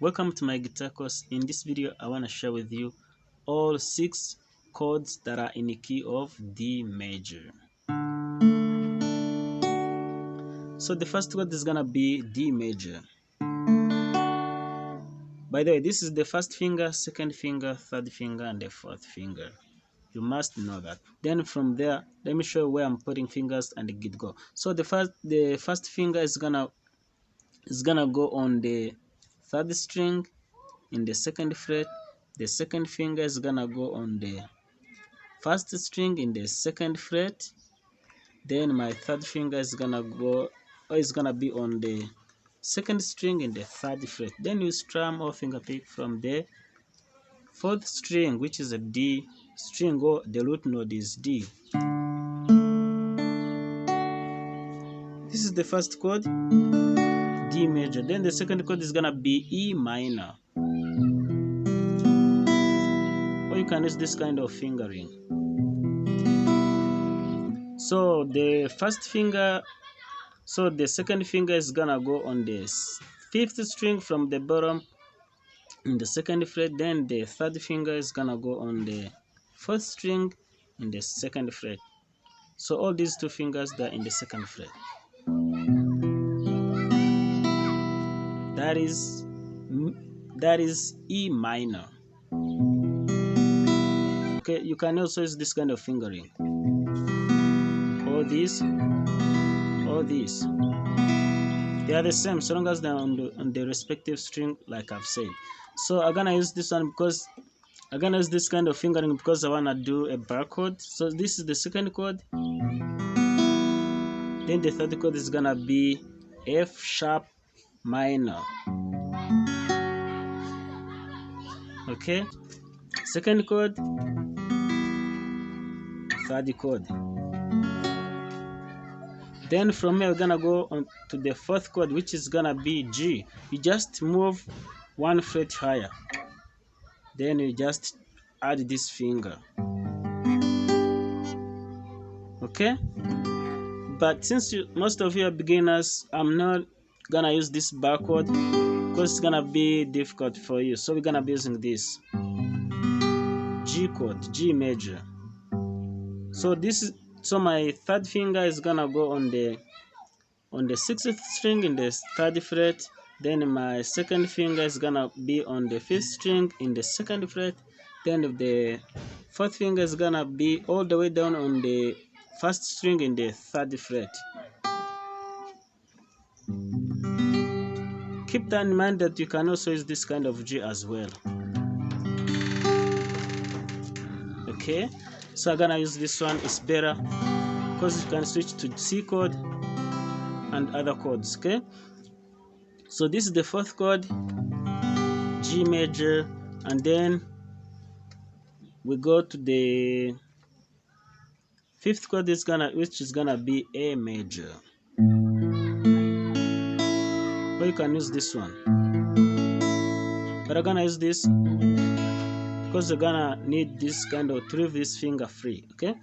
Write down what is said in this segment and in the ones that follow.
Welcome to my guitar course. In this video, I want to share with you all 6 chords that are in the key of D major. So the first chord is gonna be D major. By the way, this is the first finger, second finger, third finger, and the fourth finger. You must know that. Then from there, let me show you where I'm putting fingers and the git go. So the first finger is gonna go on the third string in the second fret. The second finger is gonna go on the first string in the second fret. Then my third finger is gonna be on the second string in the third fret. Then you strum or finger pick from the fourth string, which is a D string, or the root node is D. This is the first chord, D major. Then the second chord is gonna be E minor, or you can use this kind of fingering. So the second finger is gonna go on the fifth string from the bottom in the second fret. Then the third finger is gonna go on the fourth string in the second fret. So all these two fingers, they're in the second fret. That is E minor. Okay, you can also use this kind of fingering, or this, or this. They are the same so long as they're on the respective string, like I've said. So I'm gonna use this one because I'm gonna use this kind of fingering because I wanna do a bar chord. So this is the second chord. Then the third chord is gonna be F sharp minor. Okay, second chord, third chord. Then from here we're gonna go on to the fourth chord, which is gonna be G. You just move one fret higher. Then you just add this finger. Okay? But since most of you are beginners, I'm not gonna use this bar chord because it's gonna be difficult for you. So we're gonna be using this G chord, G major. So my third finger is gonna go on the sixth string in the third fret. Then my second finger is gonna be on the fifth string in the second fret. Then the fourth finger is gonna be all the way down on the first string in the third fret. Keep that in mind that you can also use this kind of G as well. Okay, so I'm gonna use this one. It's better because you can switch to C chord and other chords. Okay, so this is the fourth chord, G major, and then we go to the fifth chord, which is gonna be A major. Or you can use this one, but I'm gonna use this because you're gonna need this kind of to leave this finger free. Okay,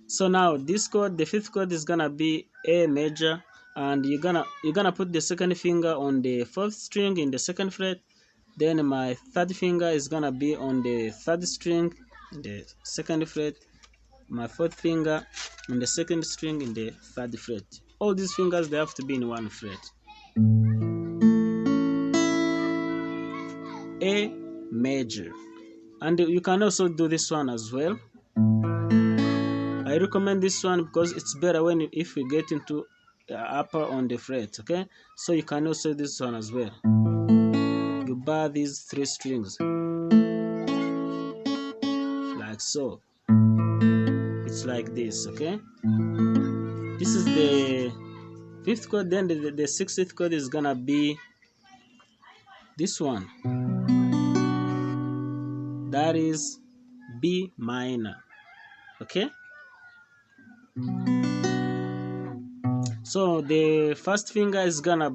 so now this chord, the fifth chord, is gonna be A major, and you're gonna put the second finger on the fourth string in the second fret. Then my third finger is gonna be on the third string in the second fret. My fourth finger on the second string in the third fret. All these fingers, they have to be in one fret. A major. And you can also do this one as well. I recommend this one because it's better if we get into upper on the fret. Okay, so you can also do this one as well. You bar these three strings like so. It's like this. Okay, this is the fifth chord. Then the sixth chord is gonna be this one. That is B minor. Okay, so the first finger is gonna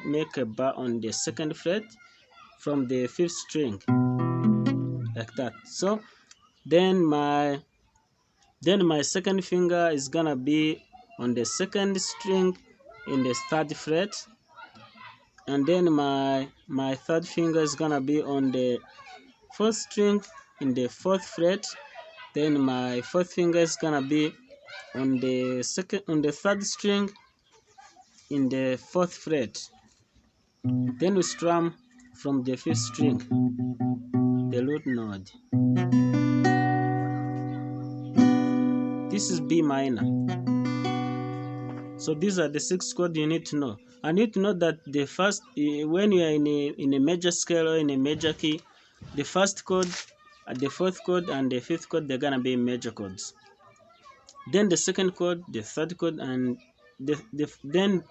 make a bar on the second fret from the fifth string, like that. So then my second finger is gonna be on the second string in the third fret. and then my third finger is gonna be on the fourth string in the fourth fret. Then my fourth finger is gonna be on the third string in the fourth fret. Then we strum from the fifth string, the root node. This is B minor. So these are the 6 chords you need to know. I need to know that the first, when you are in a major scale or in a major key, the first chord, the fourth chord, and the fifth chord, they're gonna be major chords. Then the second chord, the third chord, and then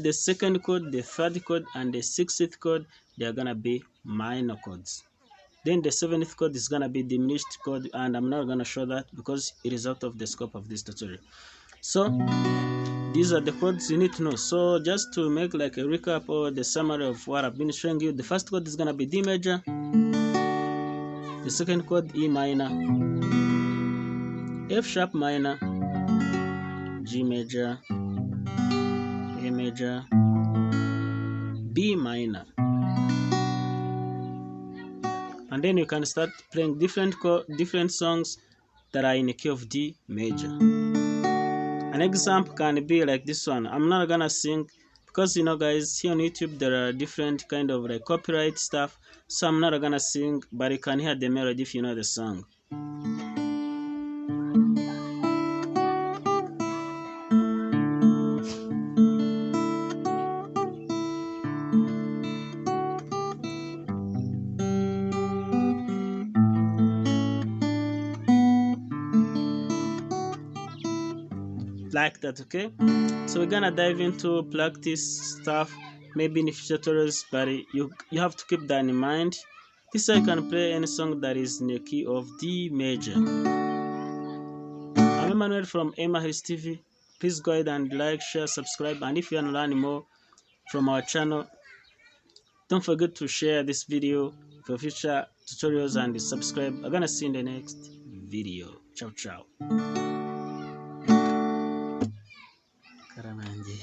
the second chord, the third chord, and the sixth chord, they're gonna be minor chords. Then the seventh chord is gonna be diminished chord, and I'm not gonna show that because it is out of the scope of this tutorial. So these are the chords you need to know. So just to make like a recap or the summary of what I've been showing you, the first chord is gonna be D major, the second chord E minor, F sharp minor, G major, A major, B minor, and then you can start playing different songs that are in a key of D major. An example can be like this one. I'm not gonna sing because you know guys, here on YouTube there are different kind of like copyright stuff, so I'm not gonna sing, but you can hear the melody if you know the song. Like that, okay? So we're gonna dive into practice stuff maybe in future tutorials, but you have to keep that in mind. This I can play any song that is in the key of D major. I'm Emmanuel from Emmanuel's TV. Please go ahead and like, share, subscribe, and if you want to learn more from our channel, don't forget to share this video for future tutorials and subscribe. I'm gonna see you in the next video. Ciao ciao. Karamanje.